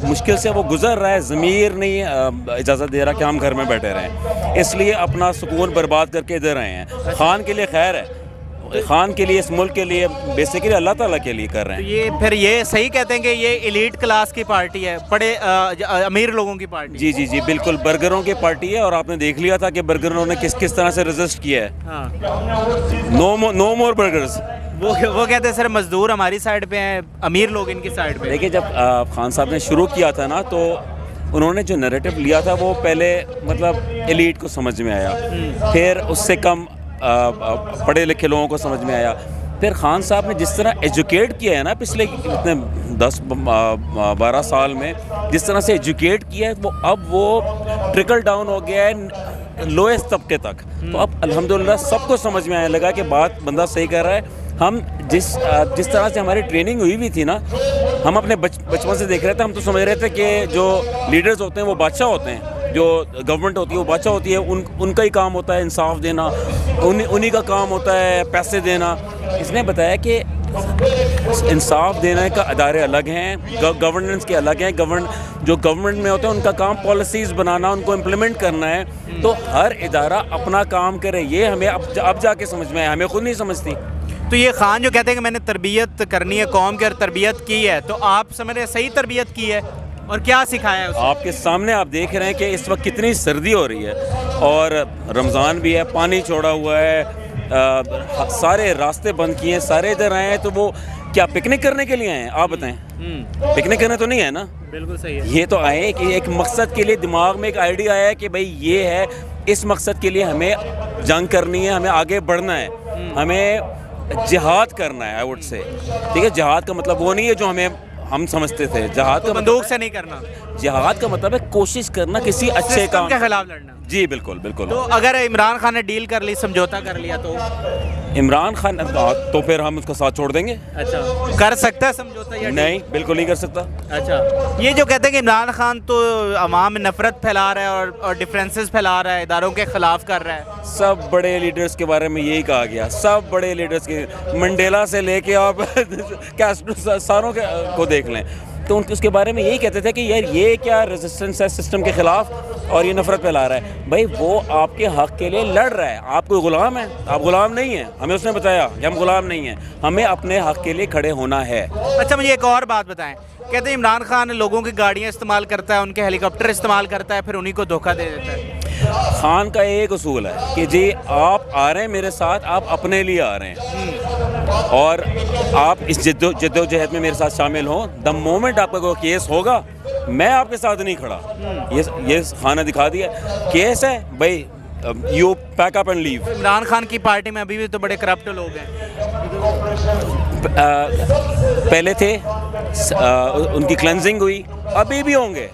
مشکل سے وہ گزر رہا ہے، ضمیر نہیں اجازت دے رہا کہ ہم گھر میں بیٹھے رہیں، اس لیے اپنا سکون برباد کر کے ادھر آئے ہیں۔ خان کے لیے خیر ہے، خان کے لیے، اس ملک کے لیے، بیسیکلی اللہ تعالیٰ کے لیے کر رہے تو ہیں۔ یہ پھر یہ صحیح کہتے ہیں کہ یہ ایلیٹ کلاس کی پارٹی ہے، بڑے امیر لوگوں کی پارٹی؟ جی جی جی بالکل، برگروں کی پارٹی ہے، اور آپ نے دیکھ لیا تھا کہ برگروں نے کس طرح سے رزسٹ کیا ہے۔ ہاں، نو مور برگرز۔ وہ کہتے ہیں سر مزدور ہماری سائڈ پہ ہیں، امیر لوگ ان کی سائڈ پہ۔ دیکھیے، جب خان صاحب نے شروع کیا تھا نا، تو انہوں نے جو نیریٹو لیا تھا وہ پہلے مطلب ایلیٹ کو سمجھ میں آیا، پھر اس سے کم پڑھے لکھے لوگوں کو سمجھ میں آیا، پھر خان صاحب نے جس طرح ایجوکیٹ کیا ہے نا پچھلے اتنے 10-12 سال میں، جس طرح سے ایجوکیٹ کیا ہے، وہ ٹرکل ڈاؤن ہو گیا ہے لوئسٹ طبقے تک۔ تو اب الحمدللہ سب کو سمجھ میں آنے لگا کہ بات بندہ صحیح کر رہا ہے۔ ہم جس طرح سے ہماری ٹریننگ ہوئی ہوئی تھی نا، ہم اپنے بچپن سے دیکھ رہے تھے، ہم تو سمجھ رہے تھے کہ جو لیڈرز ہوتے ہیں وہ بادشاہ ہوتے ہیں، جو گورنمنٹ ہوتی ہے وہ بادشاہ ہوتی ہے، ان کا ہی کام ہوتا ہے انصاف دینا، انہی کا کام ہوتا ہے پیسے دینا۔ اس نے بتایا کہ انصاف دینے کا ادارے الگ ہیں، گورننس کے الگ ہیں، جو گورنمنٹ میں ہوتے ہیں ان کا کام پالیسیز بنانا، ان کو امپلیمنٹ کرنا ہے۔ تو ہر ادارہ اپنا کام کرے، یہ ہمیں اب جا کے سمجھ میں آیا، ہمیں خود نہیں سمجھتی۔ تو یہ خان جو کہتے ہیں کہ میں نے تربیت کرنی ہے قوم کی اور تربیت کی ہے، تو آپ سمجھ رہے ہیں صحیح تربیت کی ہے اور کیا سکھایا ہے اس آپ کے سامنے آپ دیکھ رہے ہیں کہ اس وقت کتنی سردی ہو رہی ہے، اور رمضان بھی ہے، پانی چھوڑا ہوا ہے، سارے راستے بند کیے ہیں، سارے ادھر آئے ہیں، تو وہ کیا پکنک کرنے کے لیے آئے ہیں؟ آپ بتائیں، پکنک کرنے تو نہیں ہے نا؟ بالکل صحیح ہے۔ یہ تو آئے کہ ایک مقصد کے لیے، دماغ میں ایک آئیڈیا آیا ہے کہ بھائی یہ ہے، اس مقصد کے لیے ہمیں جنگ کرنی ہے، ہمیں آگے بڑھنا ہے، ہمیں جہاد کرنا ہے۔ آئی وڈ سے ٹھیک ہے، جہاد کا مطلب وہ نہیں ہے جو ہم سمجھتے تھے، جہاد کا بندوق سے نہیں کرنا، جہاد کا مطلب ہے کوشش کرنا کسی اچھے کام کے خلاف لڑنا۔ جی بالکل بالکل۔ تو اگر عمران خان نے ڈیل کر لی، سمجھوتا کر لیا، تو عمران خان تو پھر ہم اس کا ساتھ چھوڑ دیں گے؟ اچھا، کر سکتا ہے سمجھوتا یا نہیں، بالکل نہیں کر سکتا۔ اچھا، یہ جو کہتے ہیں کہ عمران خان تو عوام میں نفرت پھیلا رہا ہے اور ڈفرینسز پھیلا رہا ہے، اداروں کے خلاف کر رہا ہے، سب بڑے لیڈرز کے بارے میں یہی کہا گیا، سب بڑے لیڈرز کے، منڈیلا سے لے کے آپ ساروں کو دیکھ لیں، تو اس کے بارے میں یہی کہتے تھے کہ یار یہ کیا ریزسٹنس ہے سسٹم کے خلاف، اور یہ نفرت پھیلا رہا ہے۔ بھائی وہ آپ کے حق کے لیے لڑ رہا ہے، آپ کوئی غلام ہے؟ آپ غلام نہیں ہیں، ہمیں اس نے بتایا کہ ہم غلام نہیں ہیں، ہمیں اپنے حق کے لیے کھڑے ہونا ہے۔ اچھا، مجھے ایک اور بات بتائیں، کہتے ہیں عمران خان لوگوں کی گاڑیاں استعمال کرتا ہے، ان کے ہیلی کاپٹر استعمال کرتا ہے، پھر انہی کو دھوکہ دے دیتا ہے۔ خان کا ایک اصول ہے کہ جی آپ آ رہے ہیں میرے ساتھ، آپ اپنے لیے آ رہے ہیں، اور آپ اس جد و جہد میں میرے ساتھ شامل ہوں، دا مومنٹ آپ کا کوئی کیس ہوگا میں آپ کے ساتھ نہیں کھڑا۔ یہ خان نے دکھا دیا، کیس ہے بھائی، یو پیک اپ اینڈ لیو۔ عمران خان کی پارٹی میں ابھی بھی تو بڑے کرپٹ لوگ ہیں، پہلے تھے، ان کی کلینزنگ ہوئی، ابھی بھی ہوں گے۔